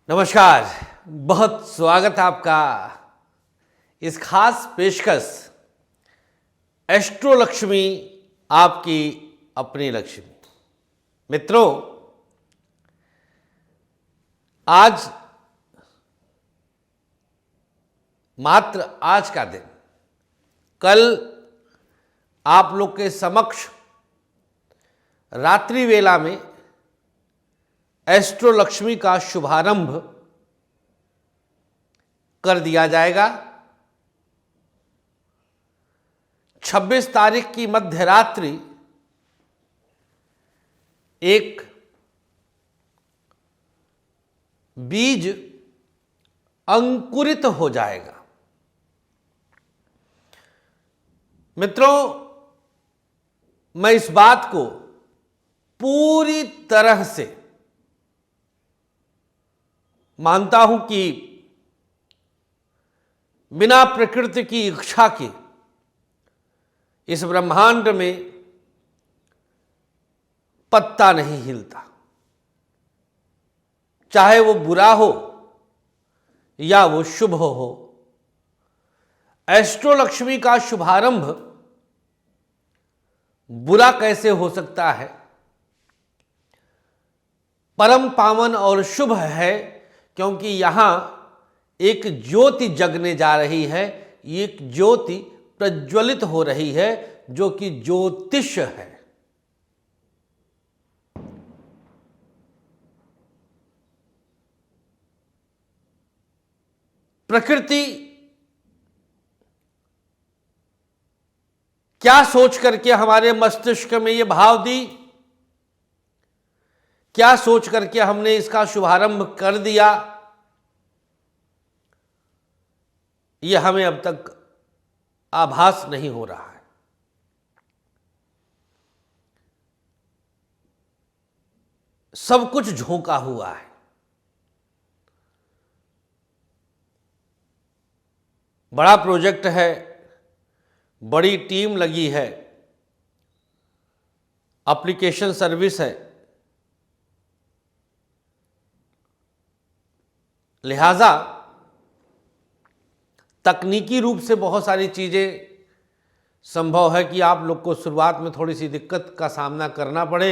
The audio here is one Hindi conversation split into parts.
नमस्कार, बहुत स्वागत है आपका इस खास पेशकश एस्ट्रो लक्ष्मी आपकी अपनी लक्ष्मी। मित्रों, आज मात्र आज का दिन, कल आप लोग के समक्ष रात्रि वेला में एस्ट्रो लक्ष्मी का शुभारंभ कर दिया जाएगा। 26 तारीख की मध्य रात्रि एक बीज अंकुरित हो जाएगा। मित्रों, मैं इस बात को पूरी तरह से मानता हूं कि बिना प्रकृति की इच्छा के इस ब्रह्मांड में पत्ता नहीं हिलता, चाहे वो बुरा हो या वो शुभ हो। एस्ट्रो लक्ष्मी का शुभारंभ बुरा कैसे हो सकता है? परम पावन और शुभ है, क्योंकि यहां एक ज्योति जगने जा रही है, एक ज्योति प्रज्वलित हो रही है जो कि ज्योतिष है। प्रकृति क्या सोच करके हमारे मस्तिष्क में यह भाव दी, क्या सोच करके हमने इसका शुभारंभ कर दिया, यह हमें अब तक आभास नहीं हो रहा है। सब कुछ झोंका हुआ है। बड़ा प्रोजेक्ट है, बड़ी टीम लगी है, एप्लीकेशन सर्विस है, लिहाजा तकनीकी रूप से बहुत सारी चीज़ें संभव है कि आप लोग को शुरुआत में थोड़ी सी दिक्कत का सामना करना पड़े,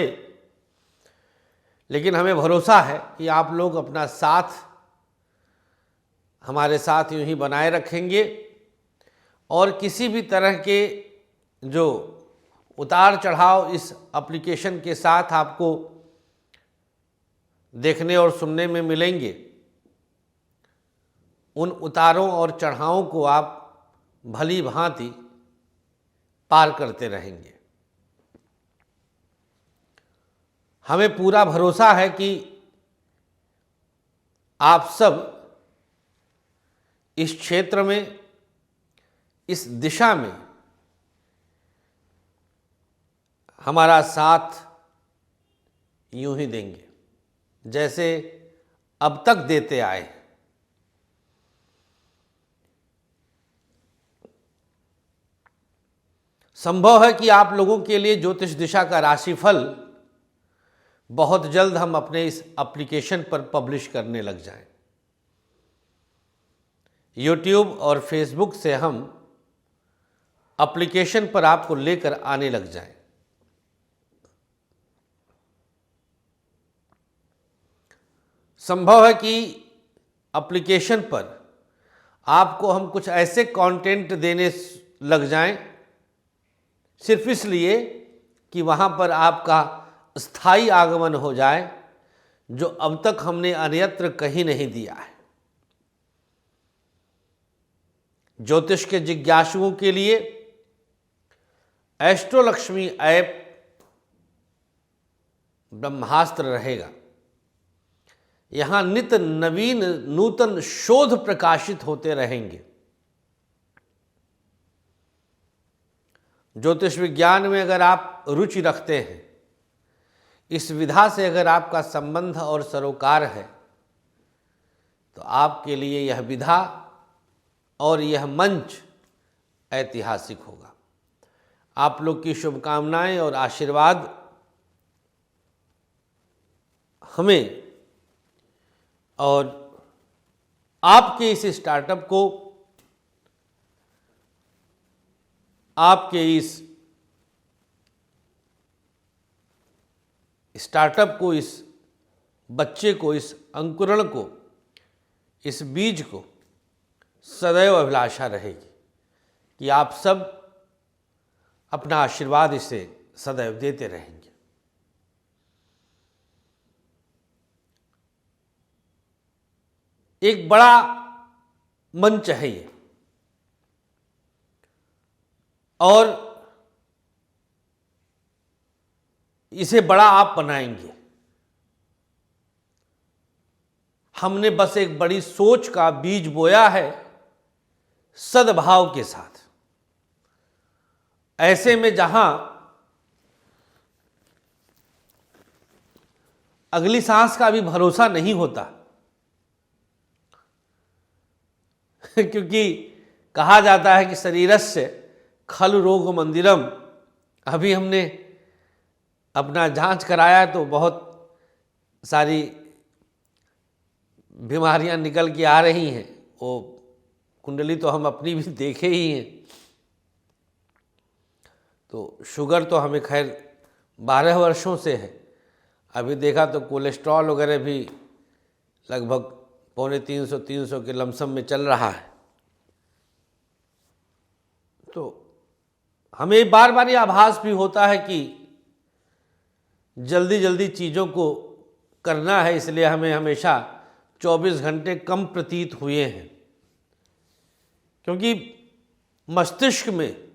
लेकिन हमें भरोसा है कि आप लोग अपना साथ हमारे साथ यूं ही बनाए रखेंगे और किसी भी तरह के जो उतार चढ़ाव इस एप्लीकेशन के साथ आपको देखने और सुनने में मिलेंगे, उन उतारों और चढ़ावों को आप भली भांति पार करते रहेंगे। हमें पूरा भरोसा है कि आप सब इस क्षेत्र में, इस दिशा में हमारा साथ यूं ही देंगे जैसे अब तक देते आए। संभव है कि आप लोगों के लिए ज्योतिष दिशा का राशिफल बहुत जल्द हम अपने इस एप्लीकेशन पर पब्लिश करने लग जाएं। यूट्यूब और फेसबुक से हम एप्लीकेशन पर आपको लेकर आने लग जाएं। संभव है कि एप्लीकेशन पर आपको हम कुछ ऐसे कंटेंट देने लग जाएं सिर्फ इसलिए कि वहाँ पर आपका स्थायी आगमन हो जाए, जो अब तक हमने अन्यत्र कहीं नहीं दिया है। ज्योतिष के जिज्ञासुओं के लिए एस्ट्रो लक्ष्मी ऐप ब्रह्मास्त्र रहेगा। यहाँ नित नवीन नूतन शोध प्रकाशित होते रहेंगे। ज्योतिष विज्ञान में अगर आप रुचि रखते हैं, इस विधा से अगर आपका संबंध और सरोकार है, तो आपके लिए यह विधा और यह मंच ऐतिहासिक होगा। आप लोग की शुभकामनाएं और आशीर्वाद हमें और आपके इस स्टार्टअप को, आपके इस स्टार्टअप को, इस बच्चे को, इस अंकुरण को, इस बीज को सदैव अभिलाषा रहेगी कि आप सब अपना आशीर्वाद इसे सदैव देते रहेंगे। एक बड़ा मंच है ये, और इसे बड़ा आप बनाएंगे। हमने बस एक बड़ी सोच का बीज बोया है सद्भाव के साथ। ऐसे में जहां अगली सांस का भी भरोसा नहीं होता, क्योंकि कहा जाता है कि शरीरस्य खलु रोग मंदिरम। अभी हमने अपना जांच कराया तो बहुत सारी बीमारियां निकल के आ रही हैं। वो कुंडली तो हम अपनी भी देखे ही हैं। तो शुगर तो हमें खैर 12 वर्षों से है। अभी देखा तो कोलेस्ट्रॉल वगैरह भी लगभग 250-300 के लमसम में चल रहा है। तो हमें बार बार ये आभास भी होता है कि जल्दी जल्दी चीज़ों को करना है, इसलिए हमें हमेशा 24 घंटे कम प्रतीत हुए हैं, क्योंकि मस्तिष्क में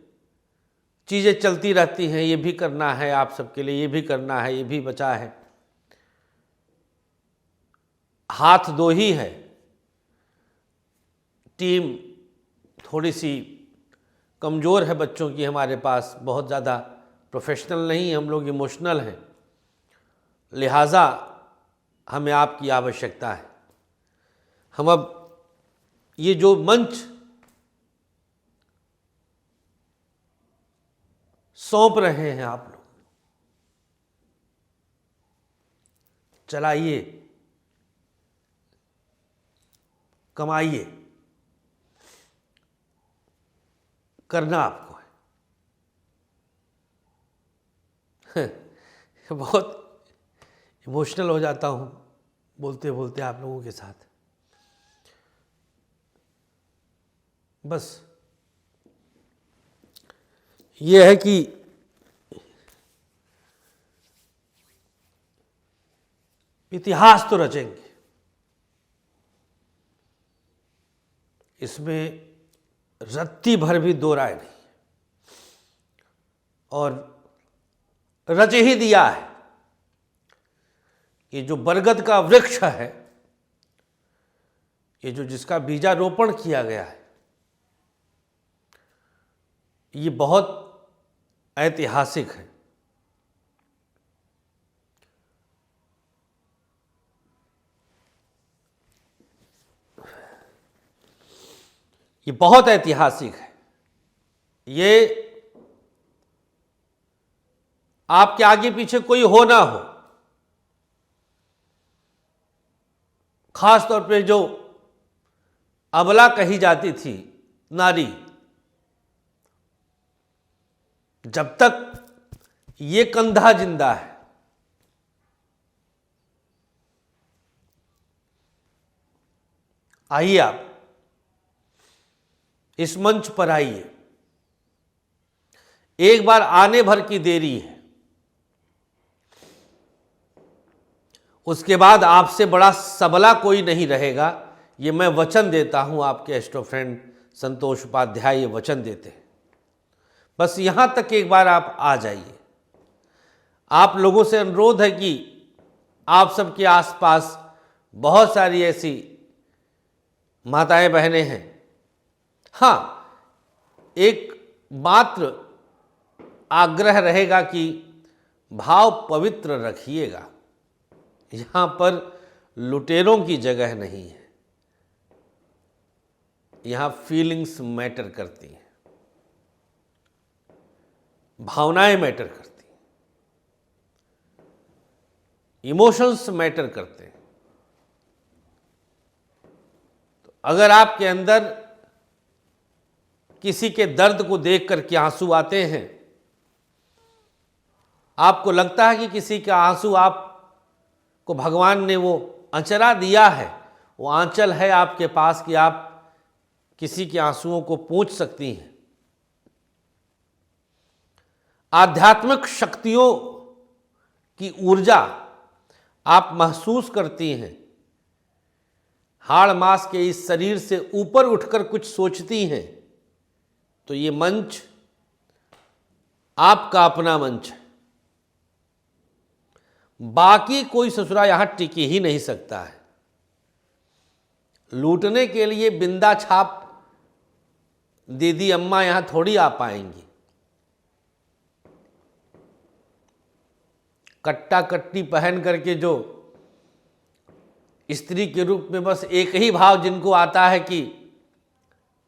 चीज़ें चलती रहती हैं। ये भी करना है आप सबके लिए, ये भी करना है, ये भी बचा है। हाथ दो ही है, टीम थोड़ी सी कमज़ोर है बच्चों की हमारे पास, बहुत ज़्यादा प्रोफेशनल नहीं, हम लोग इमोशनल हैं। लिहाजा हमें आपकी आवश्यकता है। हम अब ये जो मंच सौंप रहे हैं आप लोग, चलाइए, कमाइए, करना आपको है। बहुत इमोशनल हो जाता हूँ बोलते बोलते आप लोगों के साथ। बस ये है कि इतिहास तो रचेंगे, इसमें रत्ती भर भी दो राय नहीं, और रच ही दिया है कि जो बरगद का वृक्ष है, ये जो जिसका बीजारोपण किया गया है, ये बहुत ऐतिहासिक है। ये बहुत ऐतिहासिक है। ये आपके आगे पीछे कोई हो ना हो, खास तौर पे जो अबला कही जाती थी नारी, जब तक ये कंधा जिंदा है, आइए आप इस मंच पर आइए। एक बार आने भर की देरी है, उसके बाद आपसे बड़ा सबला कोई नहीं रहेगा। ये मैं वचन देता हूं, आपके एस्ट्रो फ्रेंड संतोष उपाध्याय ये वचन देते हैं। बस यहां तक एक बार आप आ जाइए। आप लोगों से अनुरोध है कि आप सबके आसपास बहुत सारी ऐसी माताएं बहनें हैं। हाँ, एक मात्र आग्रह रहेगा कि भाव पवित्र रखिएगा। यहां पर लुटेरों की जगह नहीं है, यहां फीलिंग्स मैटर करती हैं, भावनाएं मैटर करती हैं, इमोशंस मैटर करते हैं। अगर आपके अंदर किसी के दर्द को देख कर के आंसू आते हैं, आपको लगता है कि किसी का आंसू आपको भगवान ने वो अंचरा दिया है, वो आंचल है आपके पास कि आप किसी के आंसुओं को पोंछ सकती हैं, आध्यात्मिक शक्तियों की ऊर्जा आप महसूस करती हैं, हाड़ मास के इस शरीर से ऊपर उठकर कुछ सोचती हैं, तो ये मंच आपका अपना मंच है। बाकी कोई ससुरा यहां टिक ही नहीं सकता है। लूटने के लिए बिंदा छाप दीदी अम्मा यहां थोड़ी आ पाएंगी। कट्टा कट्टी पहन करके जो स्त्री के रूप में बस एक ही भाव जिनको आता है कि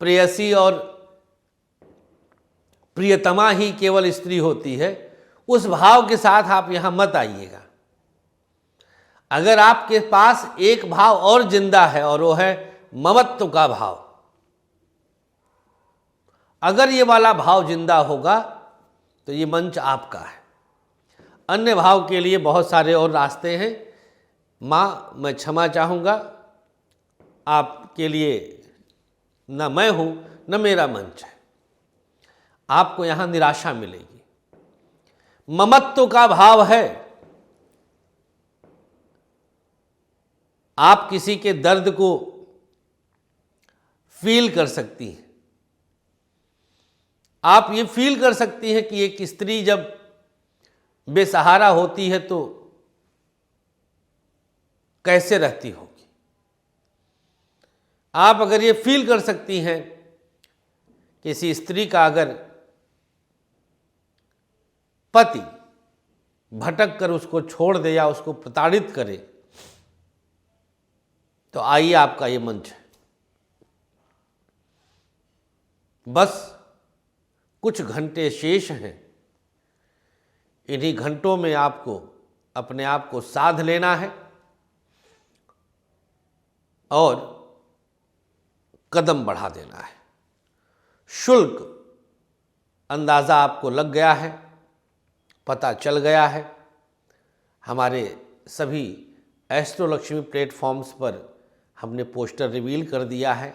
प्रेयसी और प्रियतमा ही केवल स्त्री होती है, उस भाव के साथ आप यहां मत आइएगा। अगर आपके पास एक भाव और जिंदा है और वो है ममत्व का भाव, अगर ये वाला भाव जिंदा होगा तो ये मंच आपका है। अन्य भाव के लिए बहुत सारे और रास्ते हैं। माँ, मैं क्षमा चाहूँगा, आपके लिए न मैं हूँ न मेरा मंच है। आपको यहाँ निराशा मिलेगी। ममत्व का भाव है, आप किसी के दर्द को फील कर सकती हैं। आप ये फील कर सकती हैं कि एक स्त्री जब बेसहारा होती है तो कैसे रहती होगी। आप अगर ये फील कर सकती हैं किसी स्त्री का अगर पति भटक कर उसको छोड़ दे या उसको प्रताड़ित करे, तो आइए आपका ये मंच है। बस कुछ घंटे शेष हैं। इन्हीं घंटों में आपको अपने आप को साध लेना है और कदम बढ़ा देना है। शुल्क अंदाज़ा आपको लग गया है, पता चल गया है। हमारे सभी एस्ट्रो लक्ष्मी प्लेटफॉर्म्स पर हमने पोस्टर रिवील कर दिया है।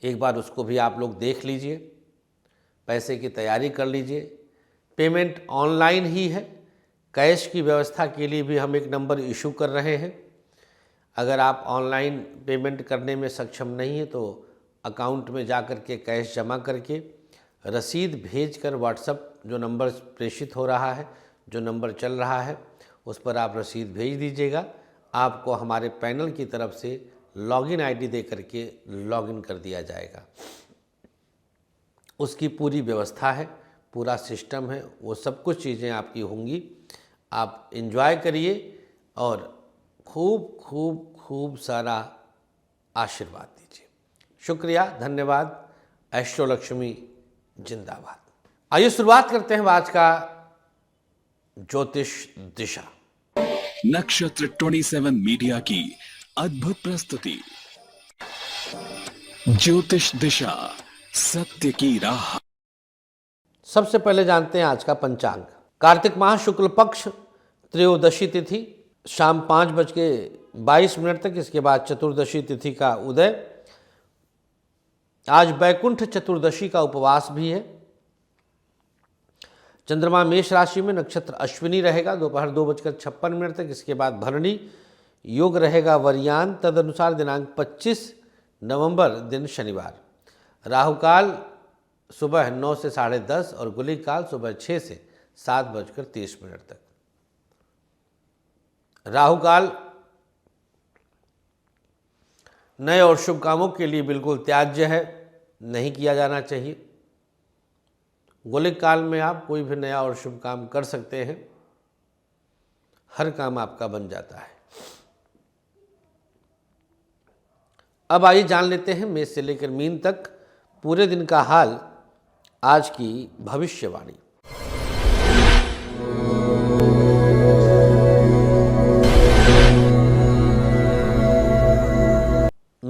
एक बार उसको भी आप लोग देख लीजिए, पैसे की तैयारी कर लीजिए। पेमेंट ऑनलाइन ही है। कैश की व्यवस्था के लिए भी हम एक नंबर इशू कर रहे हैं। अगर आप ऑनलाइन पेमेंट करने में सक्षम नहीं है तो अकाउंट में जा कर के कैश जमा करके रसीद भेजकर व्हाट्सएप जो नंबर प्रेषित हो रहा है, जो नंबर चल रहा है, उस पर आप रसीद भेज दीजिएगा। आपको हमारे पैनल की तरफ से लॉगिन आईडी दे करके लॉगिन कर दिया जाएगा। उसकी पूरी व्यवस्था है, पूरा सिस्टम है, वो सब कुछ चीज़ें आपकी होंगी। आप एंजॉय करिए और खूब खूब खूब सारा आशीर्वाद दीजिए। शुक्रिया, धन्यवाद। एस्ट्रो लक्ष्मी जिंदाबाद। आइए शुरुआत करते हैं आज का ज्योतिष दिशा। नक्षत्र 27 मीडिया की अद्भुत प्रस्तुति ज्योतिष दिशा, सत्य की राह। सबसे पहले जानते हैं आज का पंचांग। कार्तिक माह शुक्ल पक्ष त्रयोदशी तिथि शाम 5:22 तक, इसके बाद चतुर्दशी तिथि का उदय। आज बैकुंठ चतुर्दशी का उपवास भी है। चंद्रमा मेष राशि में, नक्षत्र अश्विनी रहेगा दोपहर 2:56 तक, इसके बाद भरणी। योग रहेगा वरियान, तदनुसार दिनांक 25 नवंबर दिन शनिवार। राहुकाल सुबह 9 से 10:30 और गुलिक काल सुबह 6 से 7:30 तक। राहुकाल नए और शुभ कामों के लिए बिल्कुल त्याज्य है, नहीं किया जाना चाहिए। गुलिक काल में आप कोई भी नया और शुभ काम कर सकते हैं, हर काम आपका बन जाता है। अब आइए जान लेते हैं मेष से लेकर मीन तक पूरे दिन का हाल, आज की भविष्यवाणी।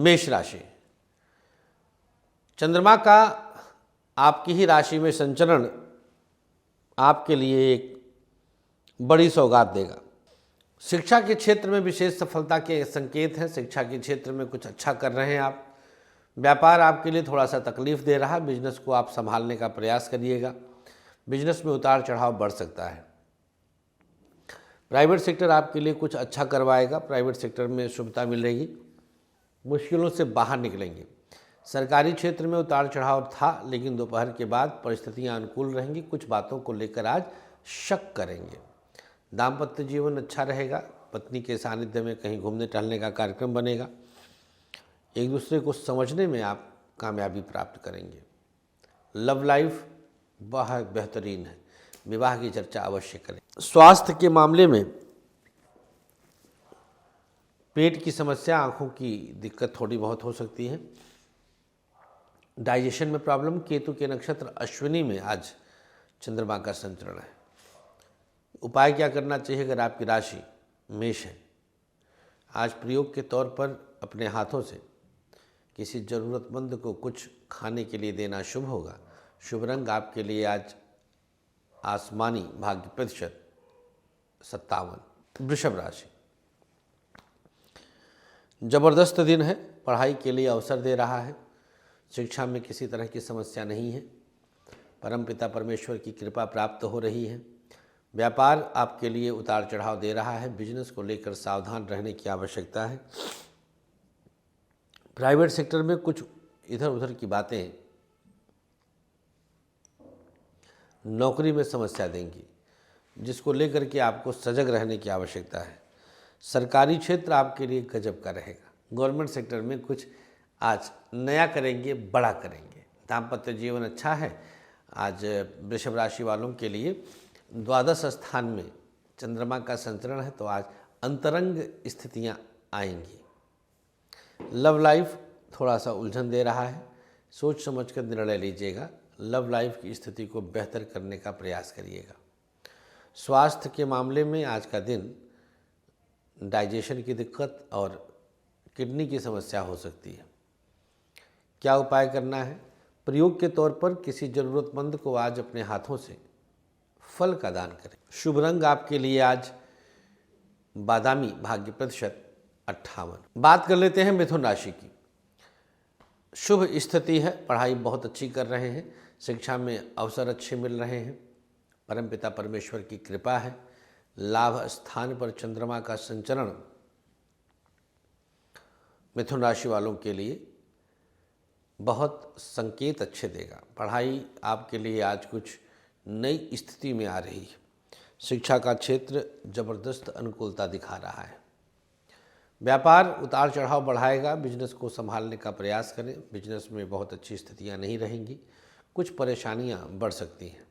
मेष राशि, चंद्रमा का आपकी ही राशि में संचरण आपके लिए एक बड़ी सौगात देगा। शिक्षा के क्षेत्र में विशेष सफलता के संकेत हैं। शिक्षा के क्षेत्र में कुछ अच्छा कर रहे हैं आप। व्यापार आपके लिए थोड़ा सा तकलीफ दे रहा है, बिजनेस को आप संभालने का प्रयास करिएगा। बिजनेस में उतार चढ़ाव बढ़ सकता है। प्राइवेट सेक्टर आपके लिए कुछ अच्छा करवाएगा। प्राइवेट सेक्टर में शुभता मिलेगी, मुश्किलों से बाहर निकलेंगे। सरकारी क्षेत्र में उतार चढ़ाव था, लेकिन दोपहर के बाद परिस्थितियां अनुकूल रहेंगी। कुछ बातों को लेकर आज शक करेंगे। दाम्पत्य जीवन अच्छा रहेगा। पत्नी के सानिध्य में कहीं घूमने टहलने का कार्यक्रम बनेगा। एक दूसरे को समझने में आप कामयाबी प्राप्त करेंगे। लव लाइफ बहुत बेहतरीन है। विवाह की चर्चा अवश्य करें। स्वास्थ्य के मामले में पेट की समस्या, आंखों की दिक्कत थोड़ी बहुत हो सकती है। डाइजेशन में प्रॉब्लम। केतु के नक्षत्र अश्विनी में आज चंद्रमा का संचरण है। उपाय क्या करना चाहिए? अगर आपकी राशि मेष है, आज प्रयोग के तौर पर अपने हाथों से किसी ज़रूरतमंद को कुछ खाने के लिए देना शुभ होगा। शुभ रंग आपके लिए आज आसमानी, भाग्य प्रतिशत 57। वृषभ राशि, जबरदस्त दिन है। पढ़ाई के लिए अवसर दे रहा है। शिक्षा में किसी तरह की समस्या नहीं है। परमपिता परमेश्वर की कृपा प्राप्त हो रही है। व्यापार आपके लिए उतार चढ़ाव दे रहा है। बिजनेस को लेकर सावधान रहने की आवश्यकता है। प्राइवेट सेक्टर में कुछ इधर उधर की बातें नौकरी में समस्या देंगी, जिसको लेकर के आपको सजग रहने की आवश्यकता है। सरकारी क्षेत्र आपके लिए गजब का रहेगा। गवर्नमेंट सेक्टर में कुछ आज नया करेंगे, बड़ा करेंगे। दाम्पत्य जीवन अच्छा है। आज वृषभ राशि वालों के लिए द्वादश स्थान में चंद्रमा का संचरण है, तो आज अंतरंग स्थितियां आएंगी। लव लाइफ थोड़ा सा उलझन दे रहा है। सोच समझकर निर्णय लीजिएगा। लव लाइफ की स्थिति को बेहतर करने का प्रयास करिएगा। स्वास्थ्य के मामले में आज का दिन डाइजेशन की दिक्कत और किडनी की समस्या हो सकती है। क्या उपाय करना है? प्रयोग के तौर पर किसी ज़रूरतमंद को आज अपने हाथों से फल का दान करें। शुभ रंग आपके लिए आज बादामी, भाग्य प्रतिशत 58। बात कर लेते हैं मिथुन राशि की। शुभ स्थिति है। पढ़ाई बहुत अच्छी कर रहे हैं। शिक्षा में अवसर अच्छे मिल रहे हैं। परमपिता परमेश्वर की कृपा है। लाभ स्थान पर चंद्रमा का संचरण मिथुन राशि वालों के लिए बहुत संकेत अच्छे देगा। पढ़ाई आपके लिए आज कुछ नई स्थिति में आ रही है। शिक्षा का क्षेत्र जबरदस्त अनुकूलता दिखा रहा है। व्यापार उतार चढ़ाव बढ़ाएगा। बिजनेस को संभालने का प्रयास करें। बिजनेस में बहुत अच्छी स्थितियां नहीं रहेंगी। कुछ परेशानियां बढ़ सकती हैं।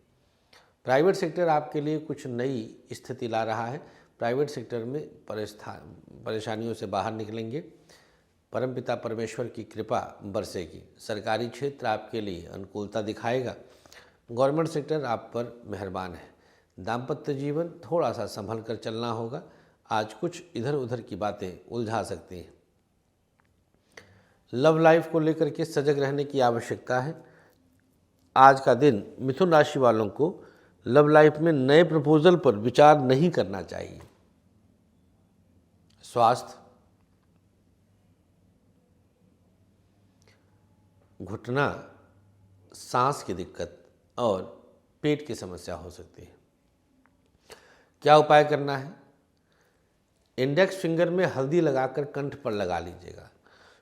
प्राइवेट सेक्टर आपके लिए कुछ नई स्थिति ला रहा है। प्राइवेट सेक्टर में परेशानियों से बाहर निकलेंगे। परमपिता परमेश्वर की कृपा बरसेगी। सरकारी क्षेत्र आपके लिए अनुकूलता दिखाएगा। गवर्नमेंट सेक्टर आप पर मेहरबान है। दाम्पत्य जीवन थोड़ा सा संभल कर चलना होगा। आज कुछ इधर उधर की बातें उलझा सकती हैं। लव लाइफ को लेकर के सजग रहने की आवश्यकता है। आज का दिन मिथुन राशि वालों को लव लाइफ में नए प्रपोजल पर विचार नहीं करना चाहिए। स्वास्थ्य, घुटना, सांस की दिक्कत और पेट की समस्या हो सकती है। क्या उपाय करना है? इंडेक्स फिंगर में हल्दी लगाकर कंठ पर लगा लीजिएगा।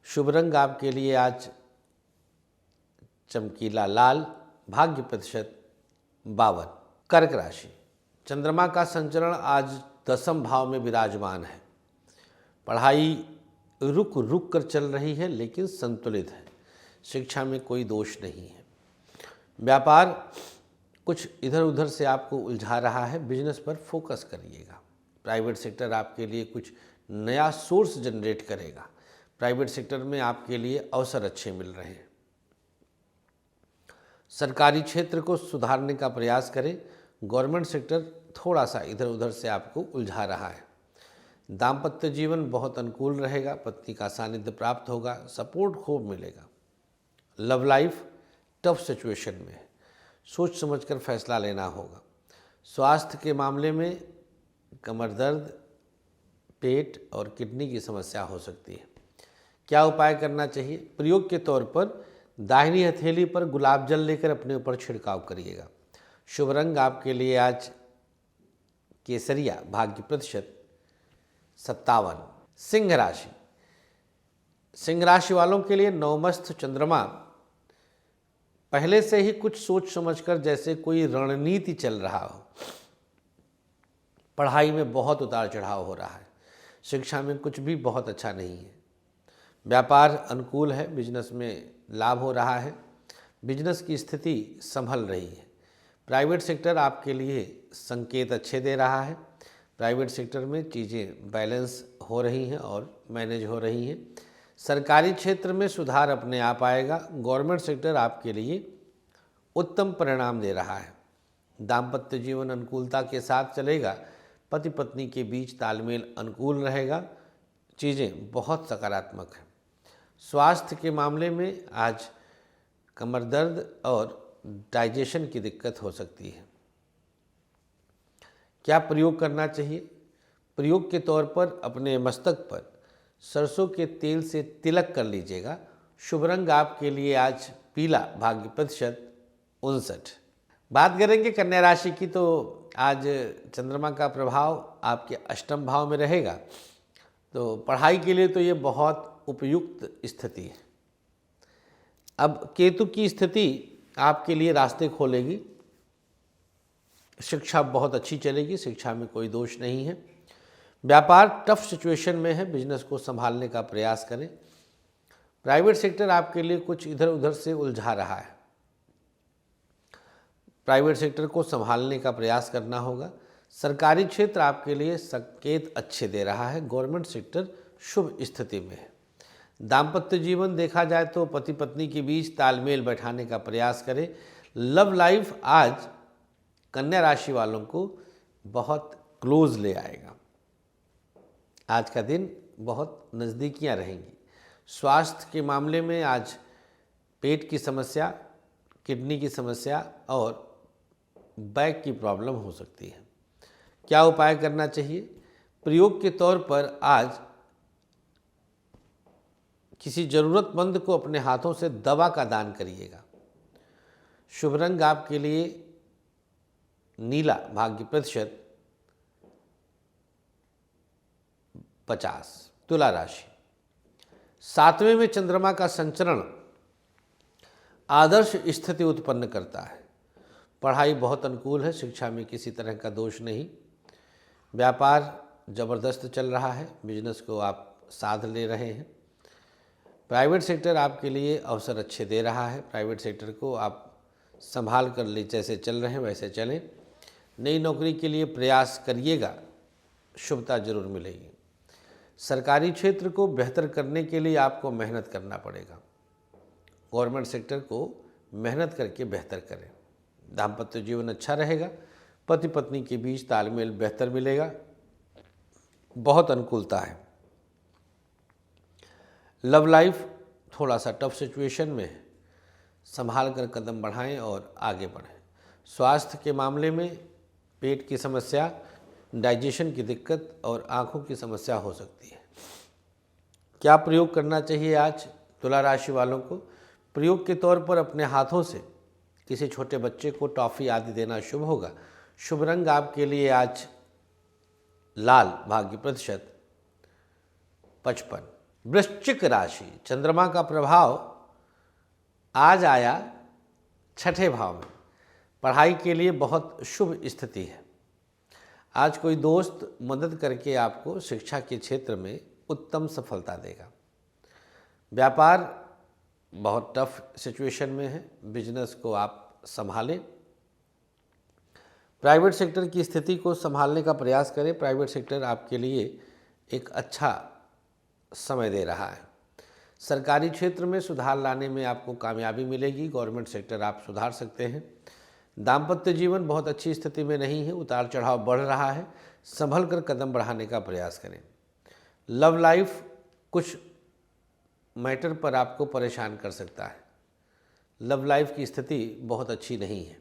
शुभ रंग आपके लिए आज चमकीला लाल, भाग्य प्रतिशत 52। कर्क राशि, चंद्रमा का संचरण आज 10वें भाव में विराजमान है। पढ़ाई रुक रुक कर चल रही है, लेकिन संतुलित है। शिक्षा में कोई दोष नहीं है। व्यापार कुछ इधर उधर से आपको उलझा रहा है। बिजनेस पर फोकस करिएगा। प्राइवेट सेक्टर आपके लिए कुछ नया सोर्स जनरेट करेगा। प्राइवेट सेक्टर में आपके लिए अवसर अच्छे मिल रहे हैं। सरकारी क्षेत्र को सुधारने का प्रयास करें। गवर्नमेंट सेक्टर थोड़ा सा इधर उधर से आपको उलझा रहा है। दाम्पत्य जीवन बहुत अनुकूल रहेगा, पत्नी का सानिध्य प्राप्त होगा, सपोर्ट खूब मिलेगा। लव लाइफ टफ सिचुएशन में है, सोच समझकर फैसला लेना होगा। स्वास्थ्य के मामले में कमर दर्द, पेट और किडनी की समस्या हो सकती है। क्या उपाय करना चाहिए? प्रयोग के तौर पर दाहिनी हथेली पर गुलाब जल लेकर अपने ऊपर छिड़काव करिएगा। शुभ रंग आपके लिए आज केसरिया, भाग्य प्रतिशत 57। सिंह राशि, सिंह राशि वालों के लिए नवमस्थ चंद्रमा पहले से ही कुछ सोच समझकर, जैसे कोई रणनीति चल रहा हो। पढ़ाई में बहुत उतार चढ़ाव हो रहा है, शिक्षा में कुछ भी बहुत अच्छा नहीं है। व्यापार अनुकूल है, बिजनेस में लाभ हो रहा है, बिजनेस की स्थिति संभल रही है। प्राइवेट सेक्टर आपके लिए संकेत अच्छे दे रहा है। प्राइवेट सेक्टर में चीज़ें बैलेंस हो रही हैं और मैनेज हो रही हैं। सरकारी क्षेत्र में सुधार अपने आप आएगा। गवर्नमेंट सेक्टर आपके लिए उत्तम परिणाम दे रहा है। दाम्पत्य जीवन अनुकूलता के साथ चलेगा। पति पत्नी के बीच तालमेल अनुकूल रहेगा। चीज़ें बहुत सकारात्मक हैं। स्वास्थ्य के मामले में आज कमर दर्द और डाइजेशन की दिक्कत हो सकती है। क्या प्रयोग करना चाहिए? प्रयोग के तौर पर अपने मस्तक पर सरसों के तेल से तिलक कर लीजिएगा। शुभ रंग आपके लिए आज पीला, भाग्य प्रतिशत 59। बात करेंगे कन्या राशि की, तो आज चंद्रमा का प्रभाव आपके अष्टम भाव में रहेगा, तो पढ़ाई के लिए तो ये बहुत उपयुक्त स्थिति है। अब केतु की स्थिति आपके लिए रास्ते खोलेगी। शिक्षा बहुत अच्छी चलेगी, शिक्षा में कोई दोष नहीं है। व्यापार टफ सिचुएशन में है, बिजनेस को संभालने का प्रयास करें। प्राइवेट सेक्टर आपके लिए कुछ इधर उधर से उलझा रहा है, प्राइवेट सेक्टर को संभालने का प्रयास करना होगा। सरकारी क्षेत्र आपके लिए संकेत अच्छे दे रहा है। गवर्नमेंट सेक्टर शुभ स्थिति में है। दाम्पत्य जीवन देखा जाए तो पति पत्नी के बीच तालमेल बैठाने का प्रयास करें। लव लाइफ आज कन्या राशि वालों को बहुत क्लोज ले आएगा। आज का दिन बहुत नज़दीकियाँ रहेंगी। स्वास्थ्य के मामले में आज पेट की समस्या, किडनी की समस्या और बैक की प्रॉब्लम हो सकती है। क्या उपाय करना चाहिए? प्रयोग के तौर पर आज किसी ज़रूरतमंद को अपने हाथों से दवा का दान करिएगा। शुभ रंग आपके लिए नीला, भाग्य प्रतिशत 50। तुला राशि, 7वें में चंद्रमा का संचरण आदर्श स्थिति उत्पन्न करता है। पढ़ाई बहुत अनुकूल है, शिक्षा में किसी तरह का दोष नहीं। व्यापार ज़बरदस्त चल रहा है, बिजनेस को आप साध ले रहे हैं। प्राइवेट सेक्टर आपके लिए अवसर अच्छे दे रहा है। प्राइवेट सेक्टर को आप संभाल कर ले, जैसे चल रहे हैं वैसे चलें। नई नौकरी के लिए प्रयास करिएगा, शुभता जरूर मिलेगी। सरकारी क्षेत्र को बेहतर करने के लिए आपको मेहनत करना पड़ेगा। गवर्नमेंट सेक्टर को मेहनत करके बेहतर करें। दाम्पत्य जीवन अच्छा रहेगा। पति पत्नी के बीच तालमेल बेहतर मिलेगा, बहुत अनुकूलता है। लव लाइफ थोड़ा सा टफ सिचुएशन में है, संभाल कर कदम बढ़ाएं और आगे बढ़ें। स्वास्थ्य के मामले में पेट की समस्या, डाइजेशन की दिक्कत और आँखों की समस्या हो सकती है। क्या प्रयोग करना चाहिए आज तुला राशि वालों को? प्रयोग के तौर पर अपने हाथों से किसी छोटे बच्चे को टॉफ़ी आदि देना शुभ होगा। शुभ रंग आपके लिए आज लाल, भाग्य प्रतिशत 55। वृश्चिक राशि, चंद्रमा का प्रभाव आज आया 6ठे भाव में। पढ़ाई के लिए बहुत शुभ स्थिति है। आज कोई दोस्त मदद करके आपको शिक्षा के क्षेत्र में उत्तम सफलता देगा। व्यापार बहुत टफ सिचुएशन में है, बिजनेस को आप संभालें। प्राइवेट सेक्टर की स्थिति को संभालने का प्रयास करें। प्राइवेट सेक्टर आपके लिए एक अच्छा समय दे रहा है। सरकारी क्षेत्र में सुधार लाने में आपको कामयाबी मिलेगी। गवर्नमेंट सेक्टर आप सुधार सकते हैं। दाम्पत्य जीवन बहुत अच्छी स्थिति में नहीं है, उतार चढ़ाव बढ़ रहा है। संभल कर कदम बढ़ाने का प्रयास करें। लव लाइफ कुछ मैटर पर आपको परेशान कर सकता है। लव लाइफ की स्थिति बहुत अच्छी नहीं है,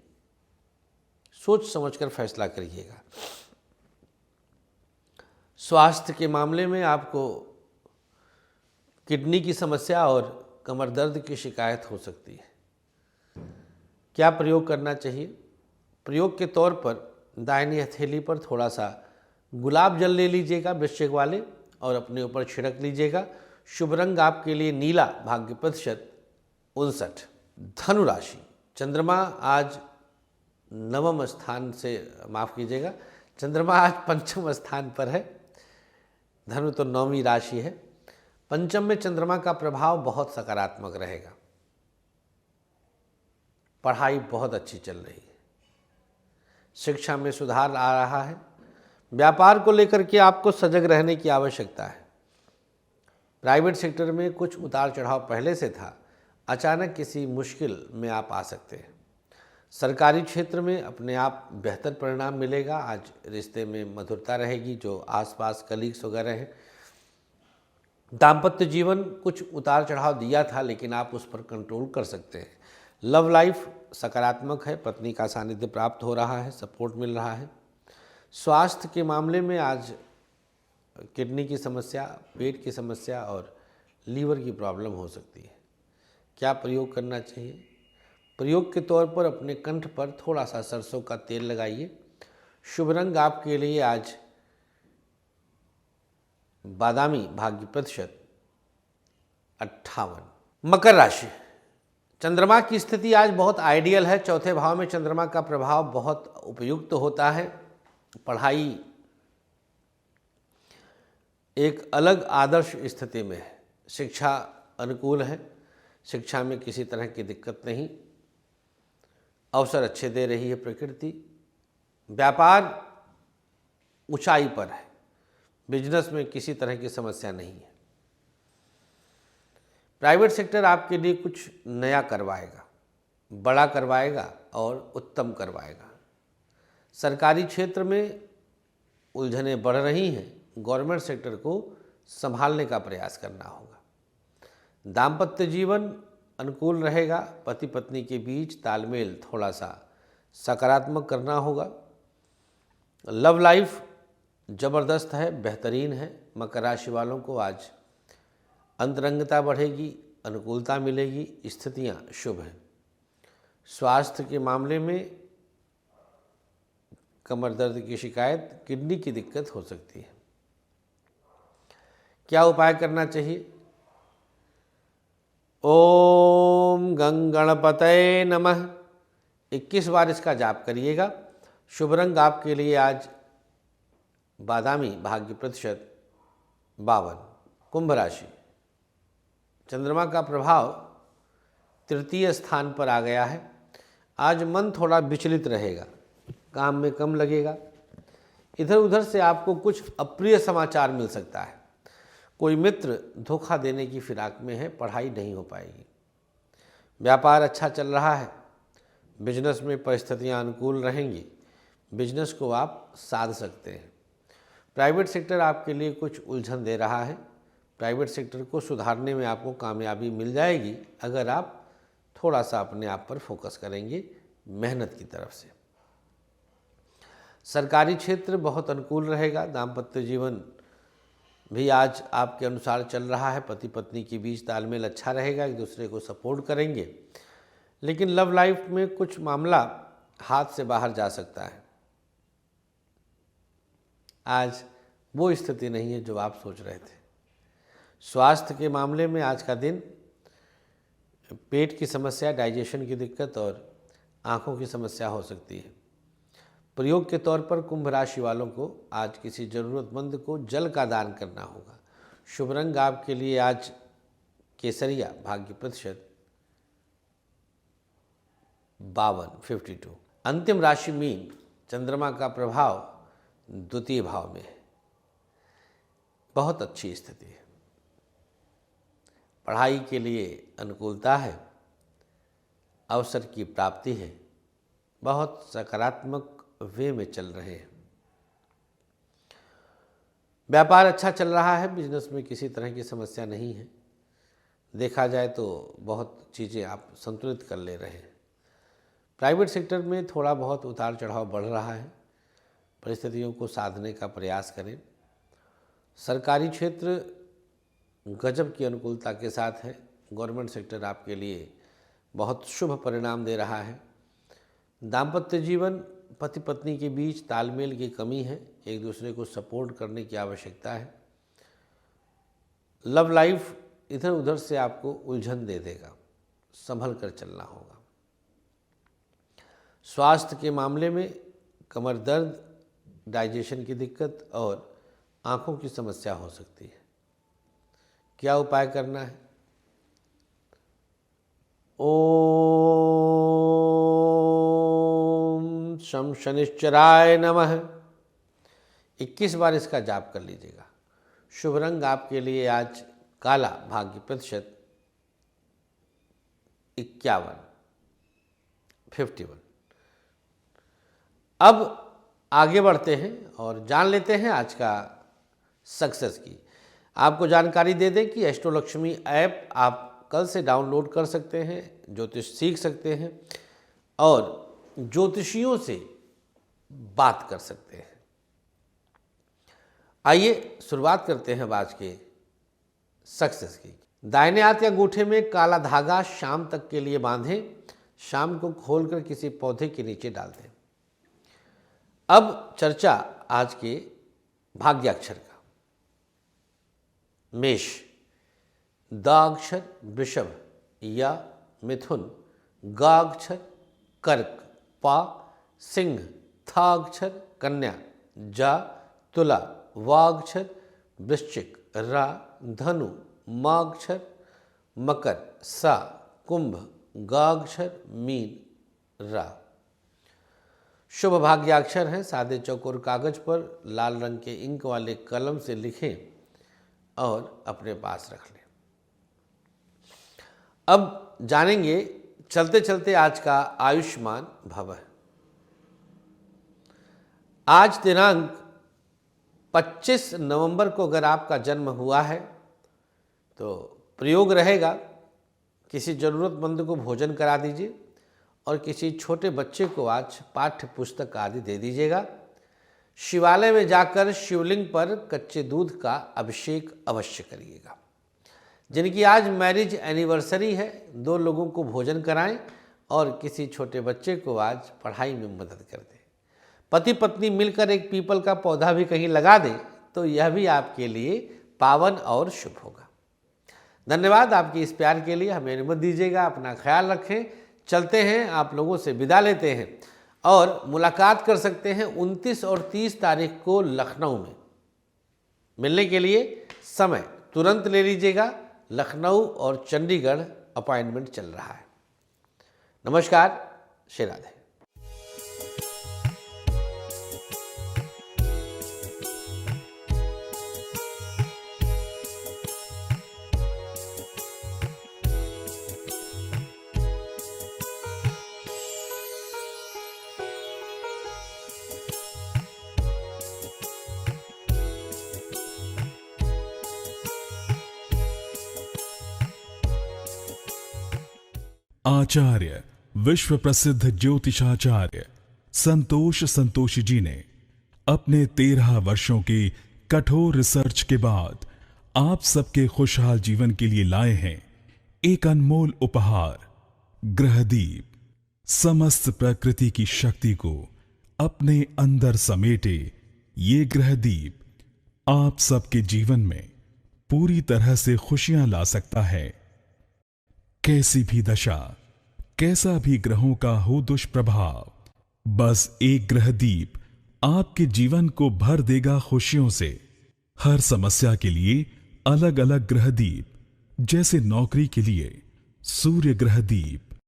सोच समझकर फैसला करिएगा। स्वास्थ्य के मामले में आपको किडनी की समस्या और कमर दर्द की शिकायत हो सकती है। क्या प्रयोग करना चाहिए? प्रयोग के तौर पर दाहिनी हथेली पर थोड़ा सा गुलाब जल ले लीजिएगा वृश्चिक वाले और अपने ऊपर छिड़क लीजिएगा। शुभ रंग आपके लिए नीला, भाग्य प्रतिशत 59। धनु राशि, चंद्रमा आज नवम स्थान से, माफ़ कीजिएगा, चंद्रमा आज पंचम स्थान पर है। धनु तो नौवीं राशि है। पंचम में चंद्रमा का प्रभाव बहुत सकारात्मक रहेगा। पढ़ाई बहुत अच्छी चल रही है, शिक्षा में सुधार आ रहा है। व्यापार को लेकर के आपको सजग रहने की आवश्यकता है। प्राइवेट सेक्टर में कुछ उतार चढ़ाव पहले से था, अचानक किसी मुश्किल में आप आ सकते हैं। सरकारी क्षेत्र में अपने आप बेहतर परिणाम मिलेगा। आज रिश्ते में मधुरता रहेगी, जो आसपास कलीग्स वगैरह हैं। दाम्पत्य जीवन कुछ उतार चढ़ाव दिया था, लेकिन आप उस पर कंट्रोल कर सकते हैं। लव लाइफ सकारात्मक है, पत्नी का सानिध्य प्राप्त हो रहा है, सपोर्ट मिल रहा है। स्वास्थ्य के मामले में आज किडनी की समस्या, पेट की समस्या और लीवर की प्रॉब्लम हो सकती है। क्या प्रयोग करना चाहिए? प्रयोग के तौर पर अपने कंठ पर थोड़ा सा सरसों का तेल लगाइए। शुभ रंग आपके लिए आज बादामी, भाग्य प्रतिशत 58। मकर राशि, चंद्रमा की स्थिति आज बहुत आइडियल है। चौथे भाव में चंद्रमा का प्रभाव बहुत उपयुक्त होता है। पढ़ाई एक अलग आदर्श स्थिति में है। शिक्षा अनुकूल है, शिक्षा में किसी तरह की दिक्कत नहीं। अवसर अच्छे दे रही है प्रकृति। व्यापार ऊंचाई पर है, बिजनेस में किसी तरह की समस्या नहीं है। प्राइवेट सेक्टर आपके लिए कुछ नया करवाएगा, बड़ा करवाएगा और उत्तम करवाएगा। सरकारी क्षेत्र में उलझनें बढ़ रही हैं, गवर्नमेंट सेक्टर को संभालने का प्रयास करना होगा। दाम्पत्य जीवन अनुकूल रहेगा, पति पत्नी के बीच तालमेल थोड़ा सा सकारात्मक करना होगा। लव लाइफ जबरदस्त है, बेहतरीन है। मकर राशि वालों को आज अंतरंगता बढ़ेगी, अनुकूलता मिलेगी, स्थितियां शुभ हैं। स्वास्थ्य के मामले में कमर दर्द की शिकायत, किडनी की दिक्कत हो सकती है। क्या उपाय करना चाहिए? ओम गं गणपतये नमः 21 बार इसका जाप करिएगा। शुभ रंग आपके लिए आज बादामी, भाग्य प्रतिशत 52। कुंभ राशि, चंद्रमा का प्रभाव तृतीय स्थान पर आ गया है। आज मन थोड़ा विचलित रहेगा, काम में कम लगेगा। इधर उधर से आपको कुछ अप्रिय समाचार मिल सकता है। कोई मित्र धोखा देने की फिराक में है, पढ़ाई नहीं हो पाएगी। व्यापार अच्छा चल रहा है, बिजनेस में परिस्थितियां अनुकूल रहेंगी, बिजनेस को आप साध सकते हैं। प्राइवेट सेक्टर आपके लिए कुछ उलझन दे रहा है। प्राइवेट सेक्टर को सुधारने में आपको कामयाबी मिल जाएगी अगर आप थोड़ा सा अपने आप पर फोकस करेंगे, मेहनत की तरफ से। सरकारी क्षेत्र बहुत अनुकूल रहेगा। दाम्पत्य जीवन भी आज आपके अनुसार चल रहा है। पति पत्नी के बीच तालमेल अच्छा रहेगा, एक दूसरे को सपोर्ट करेंगे। लेकिन लव लाइफ में कुछ मामला हाथ से बाहर जा सकता है। आज वो स्थिति नहीं है जो आप सोच रहे थे। स्वास्थ्य के मामले में आज का दिन पेट की समस्या, डाइजेशन की दिक्कत और आँखों की समस्या हो सकती है। प्रयोग के तौर पर कुंभ राशि वालों को आज किसी ज़रूरतमंद को जल का दान करना होगा। शुभ रंग आपके लिए आज केसरिया, भाग्य प्रतिशत 52। अंतिम राशि मीन, चंद्रमा का प्रभाव द्वितीय भाव में है। बहुत अच्छी स्थिति है। पढ़ाई के लिए अनुकूलता है, अवसर की प्राप्ति है, बहुत सकारात्मक वे में चल रहे हैं। व्यापार अच्छा चल रहा है, बिजनेस में किसी तरह की समस्या नहीं है। देखा जाए तो बहुत चीज़ें आप संतुलित कर ले रहे हैं। प्राइवेट सेक्टर में थोड़ा बहुत उतार चढ़ाव बढ़ रहा है, परिस्थितियों को साधने का प्रयास करें। सरकारी क्षेत्र गजब की अनुकूलता के साथ है। गवर्नमेंट सेक्टर आपके लिए बहुत शुभ परिणाम दे रहा है। दाम्पत्य जीवन, पति पत्नी के बीच तालमेल की कमी है, एक दूसरे को सपोर्ट करने की आवश्यकता है। लव लाइफ इधर उधर से आपको उलझन दे देगा, संभल कर चलना होगा। स्वास्थ्य के मामले में कमर दर्द, डाइजेशन की दिक्कत और आँखों की समस्या हो सकती है। क्या उपाय करना है? ओम शम शनिश्चराय नमः 21 बार इसका जाप कर लीजिएगा। शुभ रंग आपके लिए आज काला, भाग्य प्रतिशत 51। अब आगे बढ़ते हैं और जान लेते हैं आज का सक्सेस की। आपको जानकारी दे दें कि एस्ट्रोलक्ष्मी ऐप आप कल से डाउनलोड कर सकते हैं, ज्योतिष सीख सकते हैं और ज्योतिषियों से बात कर सकते हैं। आइए शुरुआत करते हैं आज के सक्सेस की। दाहिने हाथ या अंगूठे में काला धागा शाम तक के लिए बांधें, शाम को खोलकर किसी पौधे के नीचे डाल दें। अब चर्चा आज के भाग्याक्षर का। मेष, द अक्षर वृषभ या मिथुन, ग अक्षर कर्क, पा सिंह, थ अक्षर कन्या, जा तुला, व अक्षर वृश्चिक, रा धनु, म अक्षर मकर, सा कुंभ, ग अक्षर मीन, रा। शुभ भाग्याक्षर हैं। सादे चौकोर कागज पर लाल रंग के इंक वाले कलम से लिखें और अपने पास रख लें। अब जानेंगे चलते चलते आज का आयुष्मान भव। आज दिनांक 25 नवंबर को अगर आपका जन्म हुआ है तो प्रयोग रहेगा, किसी ज़रूरतमंद को भोजन करा दीजिए और किसी छोटे बच्चे को आज पाठ्य पुस्तक आदि दे दीजिएगा। शिवालय में जाकर शिवलिंग पर कच्चे दूध का अभिषेक अवश्य करिएगा। जिनकी आज मैरिज एनिवर्सरी है, 2 लोगों को भोजन कराएं और किसी छोटे बच्चे को आज पढ़ाई में मदद कर दें। पति पत्नी मिलकर एक पीपल का पौधा भी कहीं लगा दें तो यह भी आपके लिए पावन और शुभ होगा। धन्यवाद आपकी इस प्यार के लिए। हमें अनुमति दीजिएगा, अपना ख्याल रखें। चलते हैं, आप लोगों से विदा लेते हैं और मुलाकात कर सकते हैं 29 और 30 तारीख को लखनऊ में। मिलने के लिए समय तुरंत ले लीजिएगा। लखनऊ और चंडीगढ़ अपॉइंटमेंट चल रहा है। नमस्कार, श्री राधे। आचार्य विश्व प्रसिद्ध ज्योतिषाचार्य संतोष संतोषी जी ने अपने 13 वर्षों की कठोर रिसर्च के बाद आप सबके खुशहाल जीवन के लिए लाए हैं एक अनमोल उपहार, ग्रहदीप। समस्त प्रकृति की शक्ति को अपने अंदर समेटे ये ग्रहदीप आप सबके जीवन में पूरी तरह से खुशियां ला सकता है। कैसी भी दशा, कैसा भी ग्रहों का हो दुष्प्रभाव, बस एक ग्रहदीप आपके जीवन को भर देगा खुशियों से। हर समस्या के लिए अलग अलग ग्रहदीप, जैसे नौकरी के लिए सूर्य ग्रहदीप,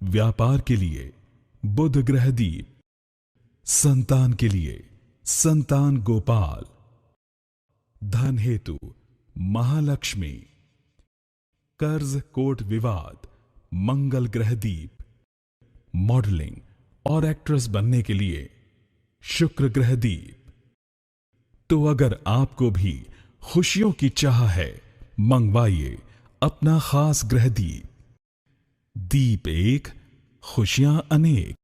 व्यापार के लिए बुध ग्रहदीप, संतान के लिए संतान गोपाल, धन हेतु महालक्ष्मी, कर्ज कोर्ट विवाद मंगल ग्रहदीप, मॉडलिंग और एक्ट्रेस बनने के लिए शुक्र ग्रहदीप, तो अगर आपको भी खुशियों की चाह है, मंगवाइए अपना खास ग्रह दीप। दीप एक, खुशियां अनेक।